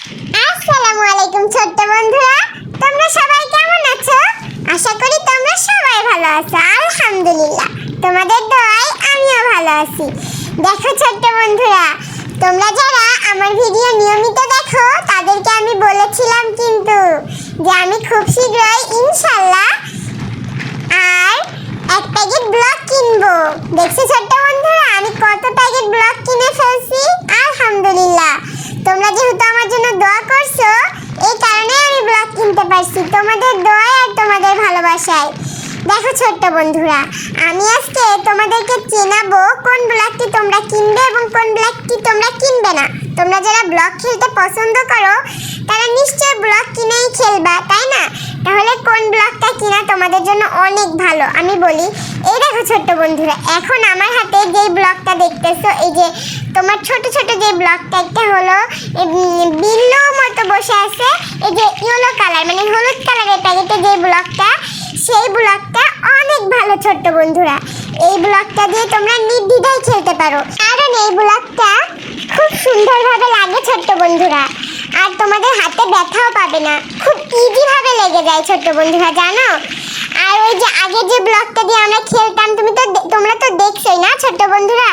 আসসালামু আলাইকুম ছোট্ট বন্ধুরা, তোমরা সবাই কেমন আছো? আশা করি তোমরা সবাই ভালো আছো। আলহামদুলিল্লাহ, তোমাদের দোয়ায় আমিও ভালো আছি। দেখো ছোট্ট বন্ধুরা, তোমরা যারা আমার ভিডিও নিয়মিত দেখো তাদেরকে আমি বলেছিলাম কিন্তু যে আমি খুব শীঘ্রই ইনশাআল্লাহ আর এক প্যাকেট ব্লগ কিনবো। দেখছো ছোট্ট বন্ধুরা, আমি কত প্যাকেট ব্লগ কিনে ফেলছি। আলহামদুলিল্লাহ, তোমরা যেহেতু আমার জন্য দোয়া করছো এই কারণে আমি ব্লগ কিনতে পারছি, তোমাদের দোয়া আর তোমাদের ভালোবাসায়। দেখো ছোট্ট বন্ধুরা, আমি আজকে তোমাদেরকে চেনাবো কোন ব্লগটি তোমরা কিনবে এবং কোন ব্লগটি তোমরা কিনবে না। তোমরা যারা ব্লগ খেলতে পছন্দ করো তারা নিশ্চয় ব্লগ কিনেই খেলবা, তাই না? তাহলে কোন ব্লগটা কিনা তোমাদের জন্য অনেক ভালো আমি বলি। এই দেখো ছোট্ট বন্ধুরা, এখন আমার হাতে যেই ব্লগটা দেখতেছো, এই যে তোমার ছোট ছোট যে ব্লগটা, একটা হলো বিল্লু মতো বসে আছে, এই যে ইয়েলো কালার মানে হলুদ কালারের প্যাকেটে যে ব্লগটা, সেই ব্লগটা অনেক ভালো ছোট্ট বন্ধুরা। এই ব্লগটা দিয়ে তোমরা নির্দ্বিধায় খেলতে পারো, কারণ এই ব্লগটা খুব সুন্দরভাবে লাগে ছোট্ট বন্ধুরা, আর তোমাদের হাতে ব্যথাও পাবে না, খুব ইজি ভাবে লেগে যায় ছোট্ট বন্ধুরা, জানো? আর ওই যে আগে যে ব্লগটা দিয়ে আমরা খেলতাম, তোমরা তো দেখছোই না ছোট্ট বন্ধুরা,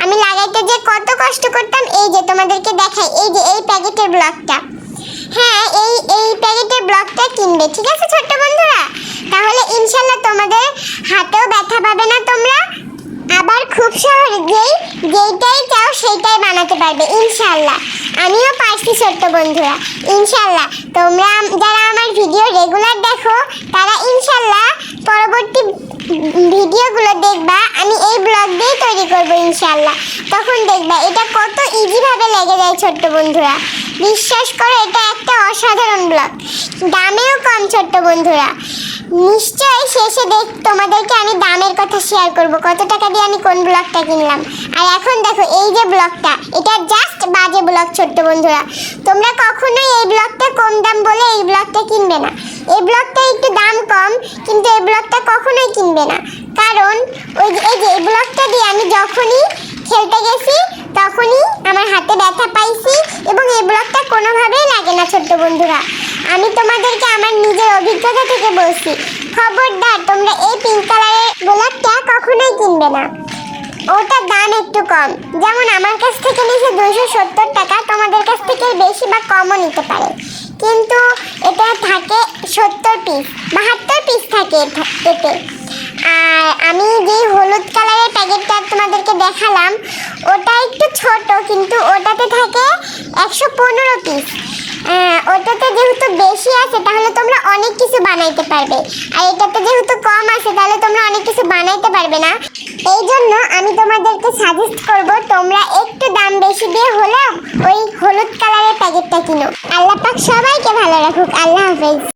আমি লাগাইতে যে কত কষ্ট করতাম। এই যে তোমাদেরকে দেখাই, এই যে এই প্যাকেটের ব্লগটা, হ্যাঁ এই প্যাকেটের ব্লগটা কিনবে, ঠিক আছে ছোট্ট বন্ধুরা? তাহলে ইনশাআল্লাহ তোমাদের হাতেও ব্যথা পাবে না, তোমরা আবার খুব সহজেই যেইটাই চাও সেইটাই বানাতে পারবে ইনশাআল্লাহ। আমিও পারছি ছোট্ট বন্ধুরা, ইনশাআল্লাহ। তোমরা যারা আমার ভিডিও রেগুলার দেখো তারা ইনশাআল্লাহ পরবর্তী ভিডিওগুলো দেখবা আমি এই ব্লগ দিয়েই তৈরি করব ইনশাআল্লাহ। তখন দেখবা এটা কত ইজিভাবে লেগে যায় ছোট্ট বন্ধুরা। বিশ্বাস করো, এটা একটা অসাধারণ ব্লগ, দামেও কম ছোট্ট বন্ধুরা। নিশ্চয়ই শেষে তোমাদেরকে আমি দামের কথা শেয়ার করব, কত টাকা দিয়ে আমি কোন ব্লগটা কিনলাম। আর এখন দেখো এই যে ব্লগটা, এটা জাস্ট বাজে ব্লগ ছোট্ট বন্ধুরা। তোমরা কখনোই এই ব্লগটা কম দাম বলে এই ব্লগটা কিনবে না। এই ব্লগটা একটু দাম কম, কিন্তু এই ব্লগটা কখনোই কিনবে না, কারণ এই যে এই ব্লগটা দিয়ে আমি যখনই খেলতে গেছি তখনই আমার হাতে ব্যথা পাইছি, এবং এই ব্লগটা কোনোভাবেই লাগে না ছোট্ট বন্ধুরা। আমি তোমাদেরকে আমার নিজের অভিজ্ঞতা থেকে বলছি, খবরদার তোমরা এই পিঙ্ক কালারের ব্লগটা কখনোই কিনবে না। ওটার দাম একটু কম, যেমন আমার কাছ থেকে নিয়েছে 270 টাকা, তোমাদের কাছ থেকে বেশি বা কমও নিতে পারে, কিন্তু এটা থাকে 70 পিস 72 পিস থাকে এতে। আর আমি যে হলুদ কালারের প্যাকেটটা তোমাদেরকে দেখালাম ওটা একটু ছোট, কিন্তু ওটাতে থাকে 115 পিস। ওটাতে যেহেতু বেশি আছে তাহলে তোমরা অনেক কিছু বানাইতে পারবে, আর এটাতে যেহেতু কম আছে তাহলে তোমরা অনেক কিছু বানাইতে পারবে না। এই জন্য আমি তোমাদেরকে সাজেস্ট করব তোমরা একটু দাম বেশি দিয়ে হলেও ওই হলুদ কালারের প্যাকেটটা কিনো। আল্লাহ পাক সবাইকে ভালো রাখুক। আল্লাহ হাফেজ।